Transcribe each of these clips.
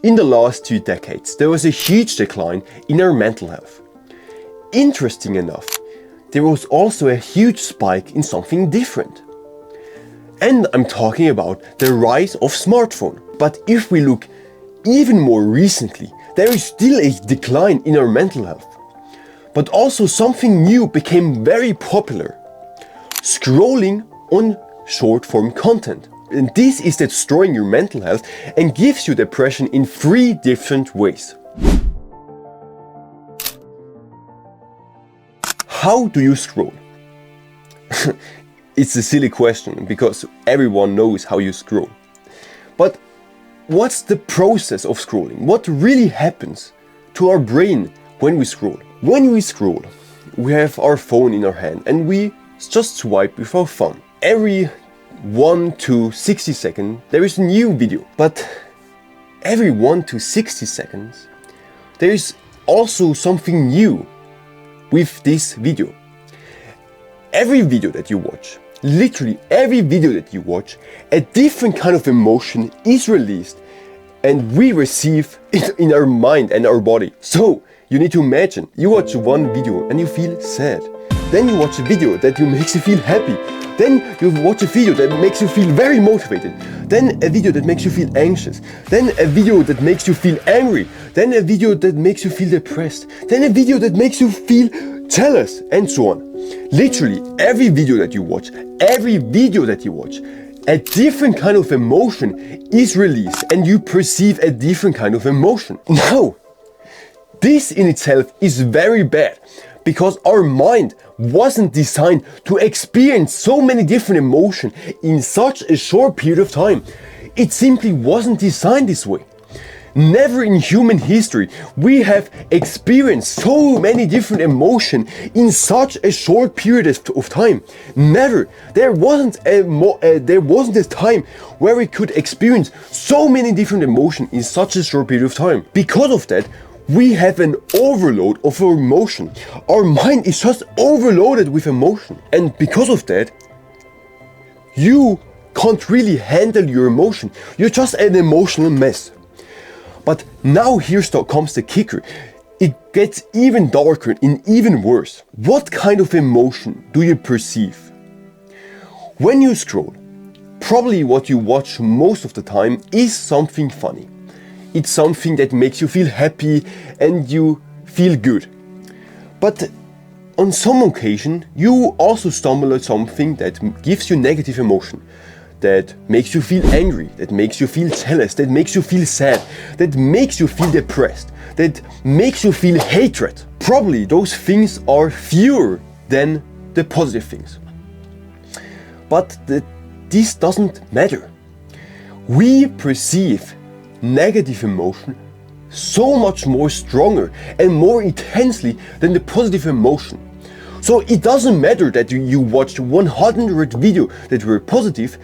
In the last 2 decades, there was a huge decline in our mental health. Interesting enough, there was also a huge spike in something different. And I'm talking about the rise of smartphone. But if we look even more recently, there is still a decline in our mental health. But also something new became very popular: scrolling on short form content. And this is destroying your mental health and gives you depression in 3 different ways. How do you scroll? It's a silly question because everyone knows how you scroll. But what's the process of scrolling? What really happens to our brain when we scroll? When we scroll, we have our phone in our hand and we just swipe with our thumb. Every 1 to 60 seconds there is a new video. But every 1 to 60 seconds there is also something new with this video. Every video that you watch, literally every video that you watch, a different kind of emotion is released and we receive it in our mind and our body. So you need to imagine, you watch one video and you feel sad. Then you watch a video that makes you feel happy. Then you watch a video that makes you feel very motivated. Then a video that makes you feel anxious. Then a video that makes you feel angry. Then a video that makes you feel depressed. Then a video that makes you feel jealous, and so on. Literally every video that you watch, a different kind of emotion is released and you perceive a different kind of emotion. Now, this in itself is very bad because our mind wasn't designed to experience so many different emotions in such a short period of time. It simply wasn't designed this way. Never in human history we have experienced so many different emotions in such a short period of time. Never. There wasn't a time where we could experience so many different emotions in such a short period of time. Because of that, we have an overload of emotion. Our mind is just overloaded with emotion. And because of that, you can't really handle your emotion. You're just an emotional mess. But now comes the kicker. It gets even darker and even worse. What kind of emotion do you perceive? When you scroll, probably what you watch most of the time is something funny. It's something that makes you feel happy and you feel good. But on some occasion, you also stumble at something that gives you negative emotion. That makes you feel angry, that makes you feel jealous, that makes you feel sad, that makes you feel depressed, that makes you feel hatred. Probably those things are fewer than the positive things. But this doesn't matter. We perceive negative emotion so much more stronger and more intensely than the positive emotion. So it doesn't matter that you watched 100 videos that were positive.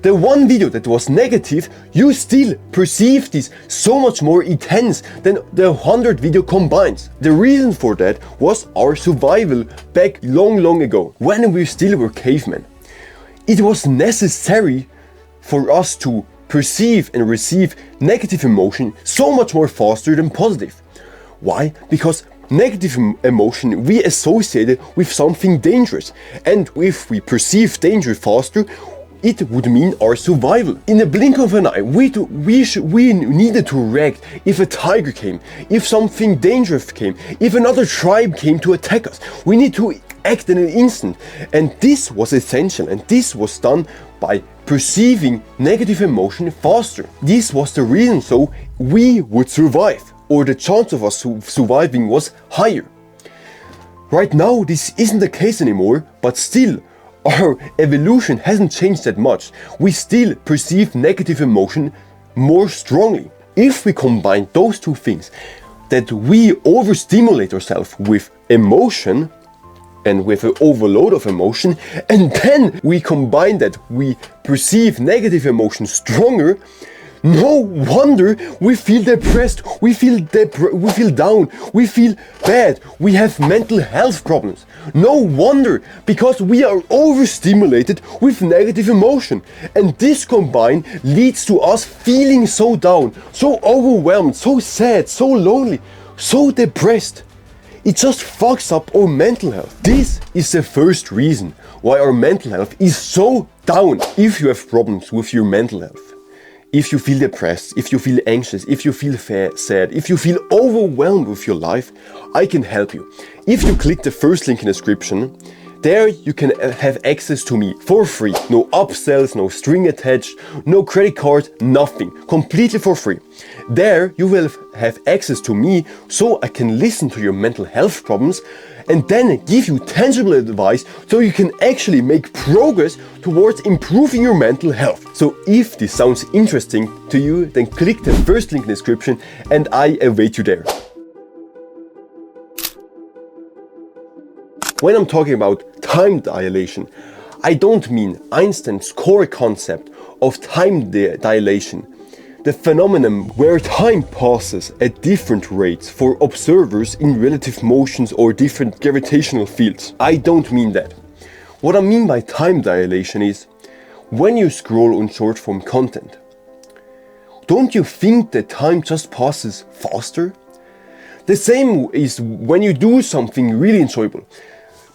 The one video that was negative, you still perceive this so much more intense than the 100 video combined. The reason for that was our survival back long ago, when we still were cavemen. It was necessary for us to perceive and receive negative emotion so much more faster than positive. Why? Because negative emotion we associated with something dangerous, and if we perceive danger faster, it would mean our survival. In the blink of an eye, we needed to react if a tiger came, if something dangerous came, if another tribe came to attack us. We need to act in an instant. And this was essential, and this was done by perceiving negative emotion faster. This was the reason so we would survive, or the chance of us surviving was higher. Right now, this isn't the case anymore, but still, our evolution hasn't changed that much. We still perceive negative emotion more strongly. If we combine those two things, that we overstimulate ourselves with emotion and with an overload of emotion, and then we combine that we perceive negative emotion stronger, No wonder we feel depressed, we feel down, we feel bad, we have mental health problems. No wonder, because we are overstimulated with negative emotion. And this combined leads to us feeling so down, so overwhelmed, so sad, so lonely, so depressed. It just fucks up our mental health. This is the first reason why our mental health is so down. If you have problems with your mental health, if you feel depressed, if you feel anxious, if you feel sad, if you feel overwhelmed with your life, I can help you. If you click the first link in the description, there you can have access to me for free. No upsells, no string attached, no credit card, nothing. Completely for free. There you will have access to me so I can listen to your mental health problems and then give you tangible advice so you can actually make progress towards improving your mental health. So if this sounds interesting to you, then click the first link in the description and I await you there. When I'm talking about time dilation, I don't mean Einstein's core concept of time dilation, the phenomenon where time passes at different rates for observers in relative motions or different gravitational fields. I don't mean that. What I mean by time dilation is when you scroll on short form content. Don't you think that time just passes faster? The same is when you do something really enjoyable.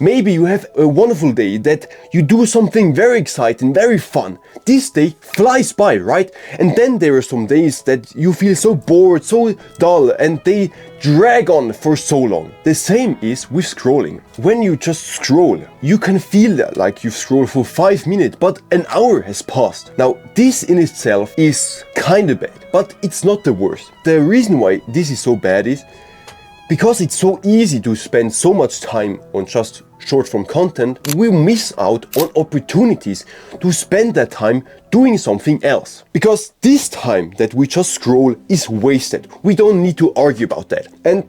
Maybe you have a wonderful day that you do something very exciting, very fun. This day flies by, right? And then there are some days that you feel so bored, so dull, and they drag on for so long. The same is with scrolling. When you just scroll, you can feel that like you've scrolled for 5 minutes, but an hour has passed. Now, this in itself is kinda bad, but it's not the worst. The reason why this is so bad is because it's so easy to spend so much time on just short form content, we miss out on opportunities to spend that time doing something else. Because this time that we just scroll is wasted. We don't need to argue about that. And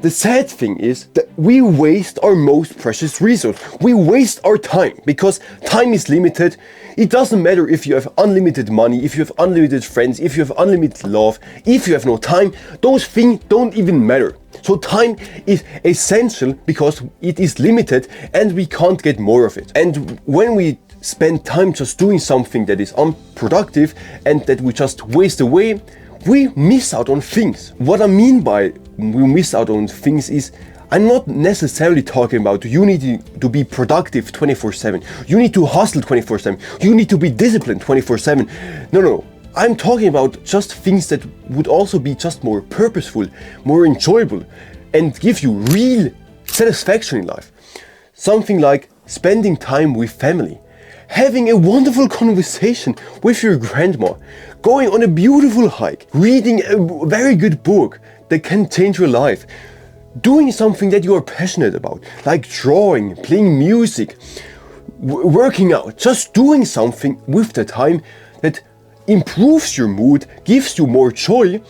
the sad thing is that we waste our most precious resource. We waste our time because time is limited. It doesn't matter if you have unlimited money, if you have unlimited friends, if you have unlimited love, if you have no time, those things don't even matter. So time is essential because it is limited and we can't get more of it. And when we spend time just doing something that is unproductive and that we just waste away, we miss out on things. What I mean by we miss out on things is I'm not necessarily talking about you need to be productive 24/7. You need to hustle 24/7. You need to be disciplined 24/7. No. I'm talking about just things that would also be just more purposeful, more enjoyable, and give you real satisfaction in life. Something like spending time with family, having a wonderful conversation with your grandma, going on a beautiful hike, reading a very good book that can change your life, doing something that you are passionate about, like drawing, playing music, working out, just doing something with the time that improves your mood, gives you more joy,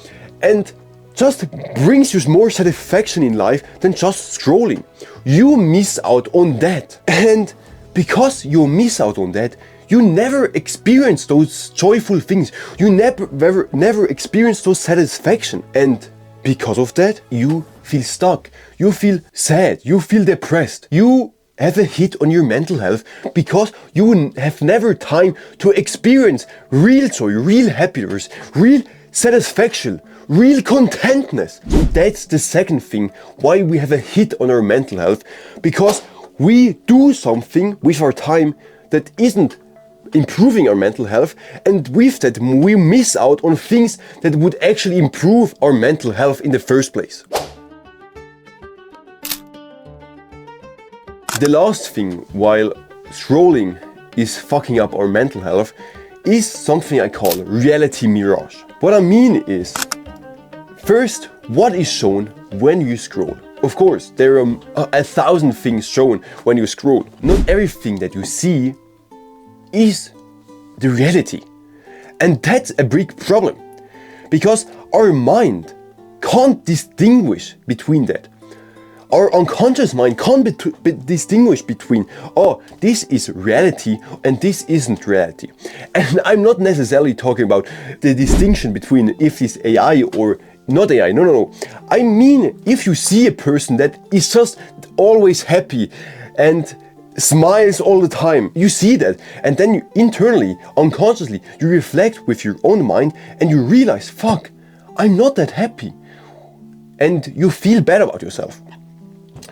and just brings you more satisfaction in life than just scrolling. You miss out on that. And because you miss out on that, you never experience those joyful things. You never experience those satisfaction. And because of that, you feel stuck. You feel sad. You feel depressed. You have a hit on your mental health because you have never time to experience real joy, real happiness, real satisfaction, real contentness. So that's the second thing why we have a hit on our mental health, because we do something with our time that isn't improving our mental health, and with that we miss out on things that would actually improve our mental health in the first place. The last thing while scrolling is fucking up our mental health is something I call reality mirage. What I mean is, first, what is shown when you scroll? Of course, there are 1,000 things shown when you scroll. Not everything that you see is the reality. And that's a big problem, because our mind can't distinguish between that. Our unconscious mind can't distinguish between, oh, this is reality and this isn't reality. And I'm not necessarily talking about the distinction between if it's AI or not AI, no. I mean, if you see a person that is just always happy and smiles all the time, you see that, and then you internally, unconsciously, you reflect with your own mind and you realize, fuck, I'm not that happy. And you feel bad about yourself.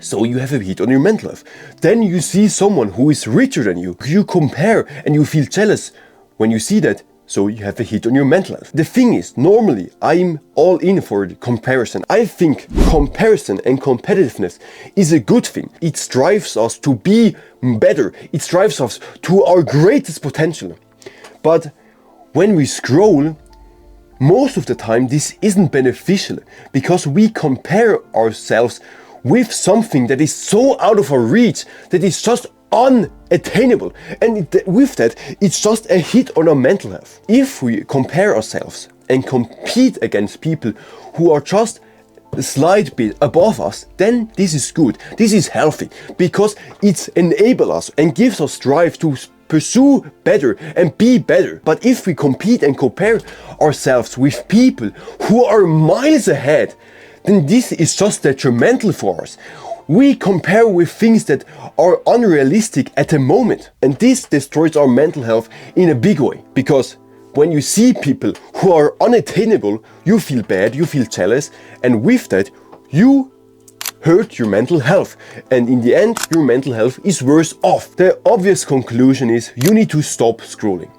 So you have a hit on your mental health. Then you see someone who is richer than you. You compare and you feel jealous when you see that. So you have a hit on your mental health. The thing is, normally I'm all in for the comparison. I think comparison and competitiveness is a good thing. It drives us to be better. It drives us to our greatest potential. But when we scroll, most of the time this isn't beneficial because we compare ourselves with something that is so out of our reach that is just unattainable, and with that it's just a hit on our mental health. If we compare ourselves and compete against people who are just a slight bit above us, then this is good, this is healthy, because it enables us and gives us drive to pursue better and be better. But if we compete and compare ourselves with people who are miles ahead, then this is just detrimental for us. We compare with things that are unrealistic at the moment, and this destroys our mental health in a big way. Because when you see people who are unattainable, you feel bad, you feel jealous, and with that, you hurt your mental health. And in the end, your mental health is worse off. The obvious conclusion is you need to stop scrolling.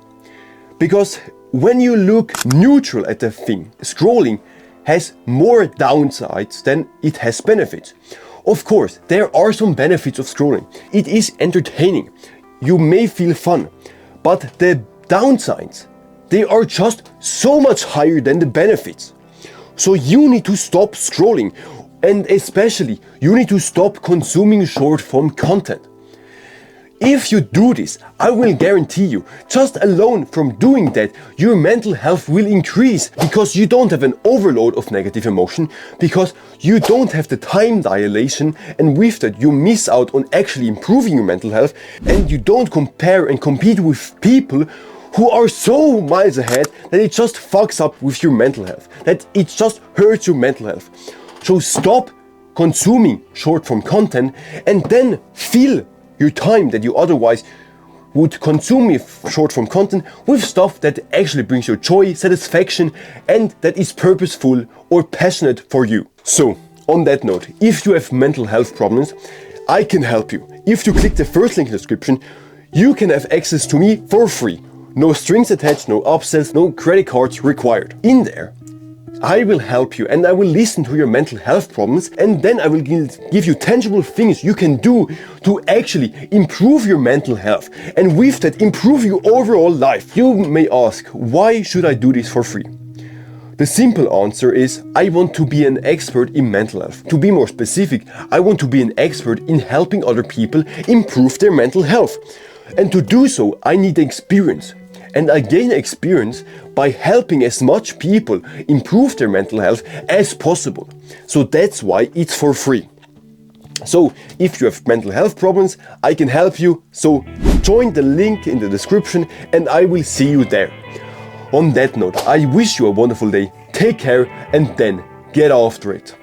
Because when you look neutral at the thing, scrolling has more downsides than it has benefits. Of course, there are some benefits of scrolling. It is entertaining. You may feel fun, but the downsides, they are just so much higher than the benefits. So you need to stop scrolling, and especially you need to stop consuming short form content. If you do this, I will guarantee you, just alone from doing that, your mental health will increase, because you don't have an overload of negative emotion, because you don't have the time dilation, and with that you miss out on actually improving your mental health, and you don't compare and compete with people who are so miles ahead that it just fucks up with your mental health, that it just hurts your mental health. So stop consuming short form content and then fill your time that you otherwise would consume with short form content with stuff that actually brings you joy, satisfaction, and that is purposeful or passionate for you. So, on that note, if you have mental health problems, I can help you. If you click the first link in the description, you can have access to me for free. No strings attached, no upsells, no credit cards required. In there, I will help you and I will listen to your mental health problems, and then I will give you tangible things you can do to actually improve your mental health, and with that improve your overall life. You may ask, why should I do this for free? The simple answer is, I want to be an expert in mental health. To be more specific, I want to be an expert in helping other people improve their mental health. And to do so, I need experience. And I gain experience by helping as much people improve their mental health as possible. So that's why it's for free. So if you have mental health problems, I can help you. So join the link in the description and I will see you there. On that note, I wish you a wonderful day. Take care and then get after it.